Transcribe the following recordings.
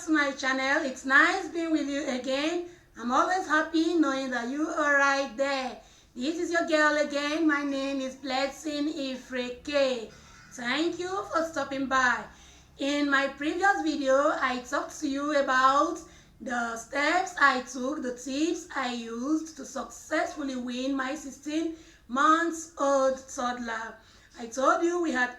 to my channel. It's nice being with you again. I'm always happy knowing that you are right there. This is your girl again. My name is Blessing Ifreke. Thank you for stopping by. In my previous video, I talked to you about the steps I took, the tips I used to successfully wean my 16-month-old toddler. I told you we have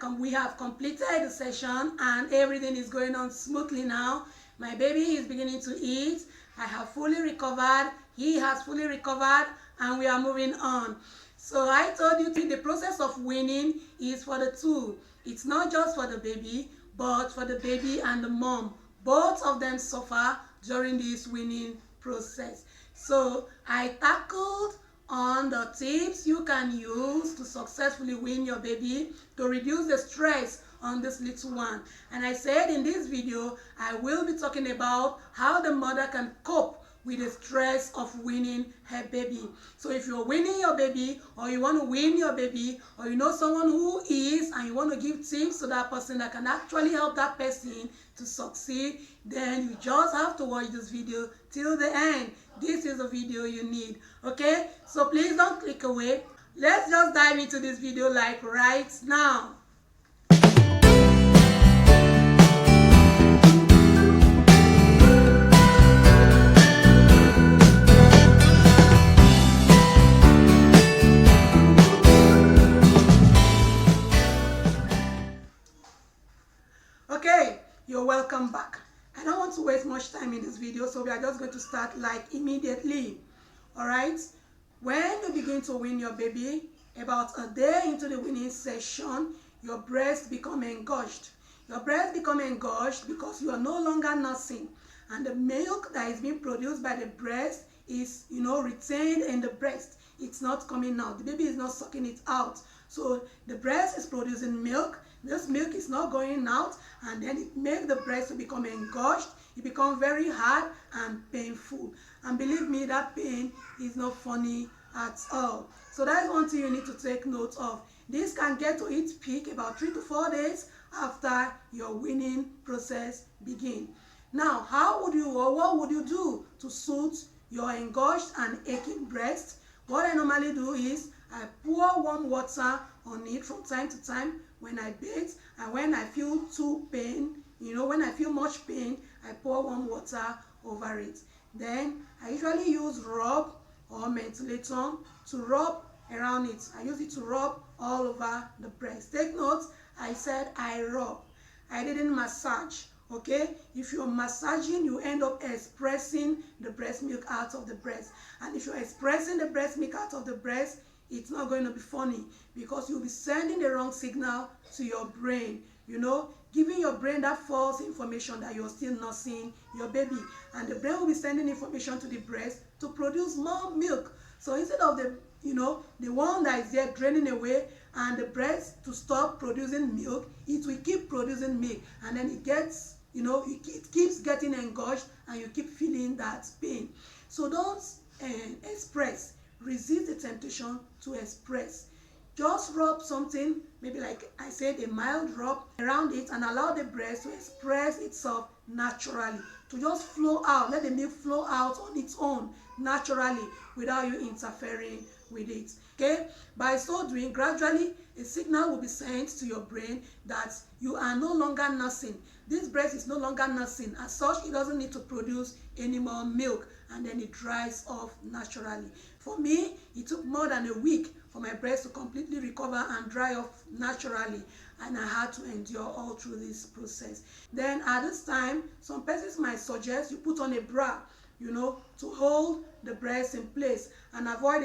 completed the session and everything is going on smoothly now. My baby is beginning to eat. I have fully recovered. He has fully recovered and we are moving on. So I told you the process of weaning is for the two. It's not just for the baby, but for the baby and the mom. Both of them suffer during this weaning process. So I tackled on the tips you can use to successfully wean your baby to reduce the stress on this little one. And I said in this video, I will be talking about how the mother can cope with the stress of weaning her baby. So if you're weaning your baby, or you want to wean your baby, or you know someone who is, and you want to give tips to that person that can actually help that person to succeed, then you just have to watch this video till the end. This is the video you need, okay? So please don't click away. Let's just dive into this video like right now. Okay, you're welcome back. I don't want to waste much time in this video, so we are just going to start like immediately. All right, when you begin to wean your baby, about a day into the weaning session, your breast become engorged. Your breast become engorged because you are no longer nursing, and the milk that is being produced by the breast is, retained in the breast. It's not coming out. The baby is not sucking it out. So the breast is producing milk. This milk is not going out, and then it makes the breast to become engorged. It becomes very hard and painful. And believe me, that pain is not funny at all. So that is one thing you need to take note of. This can get to its peak about 3 to 4 days after your weaning process begins. Now, what would you do to soothe your engorged and aching breast? What I normally do is I pour warm water on it from time to time when I bathe, and when I feel when I feel much pain, I pour warm water over it. Then I usually use rub or mentholatum to rub around it. I use it to rub all over the breast. Take note, I said I rub. I didn't massage. Okay, if you're massaging, you end up expressing the breast milk out of the breast. And if you're expressing the breast milk out of the breast, it's not going to be funny, because you'll be sending the wrong signal to your brain, giving your brain that false information that you're still nursing your baby. And the brain will be sending information to the breast to produce more milk. So instead of the one that is there draining away and the breast to stop producing milk, it will keep producing milk, and then it gets it keeps getting engorged and you keep feeling that pain. So don't express. Resist the temptation to express. Just rub something, maybe like I said, a mild rub around it, and allow the breast to express itself naturally, to just flow out. Let the milk flow out on its own naturally without you interfering with it. Okay, by so doing, gradually a signal will be sent to your brain that you are no longer nursing. This breast is no longer nursing. As such, it doesn't need to produce any more milk, and then it dries off naturally. For me, it took more than a week for my breast to completely recover and dry off naturally, and I had to endure all through this process. Then at this time, some persons might suggest you put on a bra, to hold the breast in place and avoid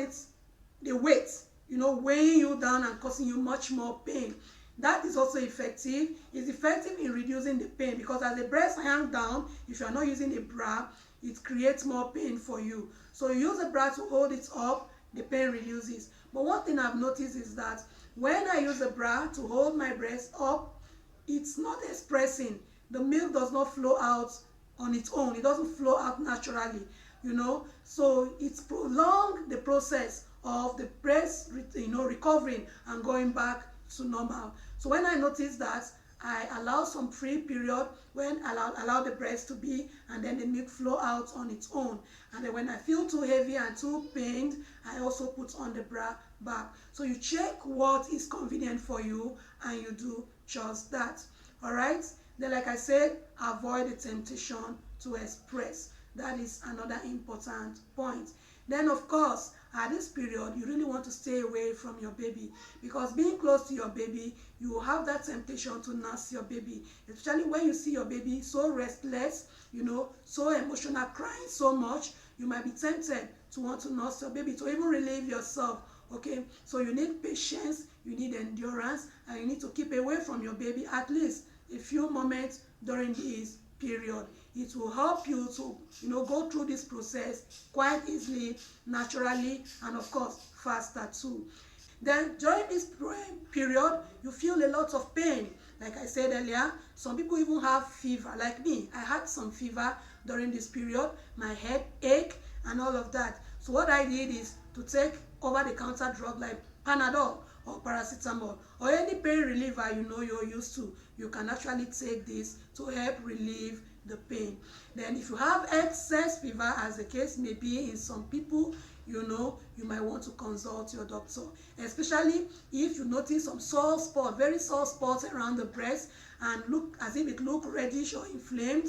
the weight, weighing you down and causing you much more pain. That is also effective. It's effective in reducing the pain, because as the breast hangs down, if you are not using a bra, it creates more pain for you. So you use a bra to hold it up, the pain reduces. But one thing I've noticed is that when I use a bra to hold my breast up, it's not expressing. The milk does not flow out on its own. It doesn't flow out naturally, So it's prolonged the process of the breast, recovering and going back to normal. So when I notice that, I allow some free period when I allow the breast to be, and then the milk flow out on its own. And then when I feel too heavy and too pained, I also put on the bra back. So you check what is convenient for you and you do just that. All right. Then, like I said, avoid the temptation to express. That is another important point. Then, of course, at this period, you really want to stay away from your baby, because being close to your baby, you will have that temptation to nurse your baby, especially when you see your baby so restless, so emotional, crying so much. You might be tempted to want to nurse your baby, to even relieve yourself. Okay, so you need patience, you need endurance, and you need to keep away from your baby at least a few moments during this period. It will help you to go through this process quite easily, naturally, and of course faster too. Then during this period, you feel a lot of pain. Like I said earlier, some people even have fever. Like me, I had some fever during this period. My head ache and all of that. So what I did is to take over-the-counter drug like Panadol or paracetamol or any pain reliever you're used to. You can actually take this to help relieve the pain. Then if you have excess fever, as the case may be in some people, you might want to consult your doctor, especially if you notice some sore spot, very sore spots around the breast and look as if it look reddish or inflamed.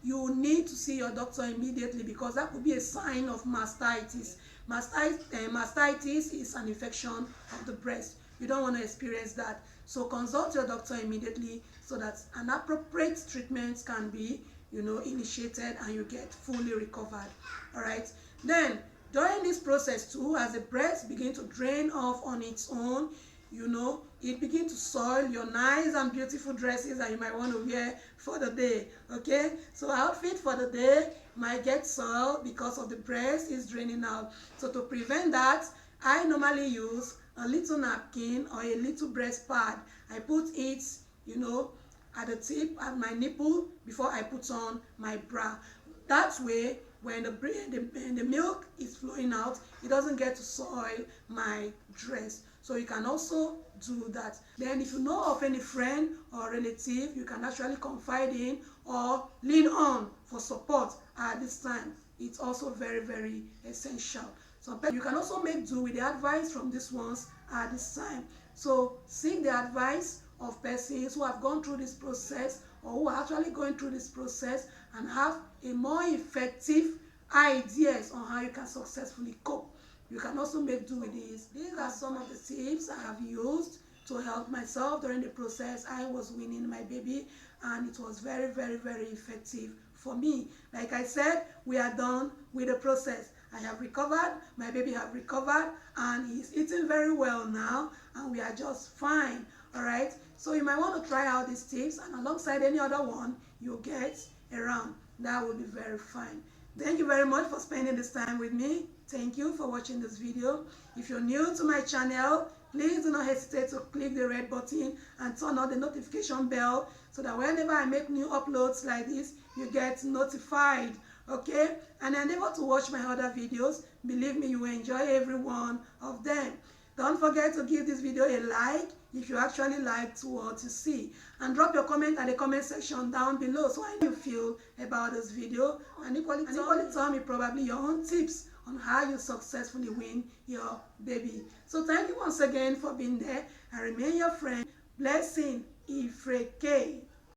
You need to see your doctor immediately, because that could be a sign of mastitis. Mastitis is an infection of the breast. You don't want to experience that. So consult your doctor immediately so that an appropriate treatment can be, initiated and you get fully recovered. All right. Then during this process too, as the breast begins to drain off on its own, it begins to soil your nice and beautiful dresses that you might want to wear for the day. Okay, so outfit for the day might get soiled because of the breast is draining out. So to prevent that, I normally use a little napkin or a little breast pad. I put it, at the tip, at my nipple, before I put on my bra. That way, when the milk is flowing out, it doesn't get to soil my dress. So you can also do that. Then if you know of any friend or relative you can actually confide in or lean on for support at this time, it's also very, very essential. So you can also make do with the advice from these ones at this time. So seek the advice of persons who have gone through this process or who are actually going through this process and have a more effective ideas on how you can successfully cope. You can also make do with this. These are some of the tips I have used to help myself during the process I was weaning my baby, and it was very, very, very effective for me. Like I said, we are done with the process. I have recovered, my baby have recovered, and he's eating very well now, and we are just fine. All right, so you might want to try out these tips, and alongside any other one you get around, that would be very fine. Thank you very much for spending this time with me. Thank you for watching this video. If you're new to my channel, please do not hesitate to click the red button and turn on the notification bell so that whenever I make new uploads like this, you get notified. Okay, and endeavor to watch my other videos. Believe me, you will enjoy every one of them. Don't forget to give this video a like if you actually liked what you see, and drop your comment at the comment section down below so how you feel about this video, and equally tell me probably your own tips on how you successfully wean your baby. So thank you once again for being there, and remain your friend, Blessing Ifreke.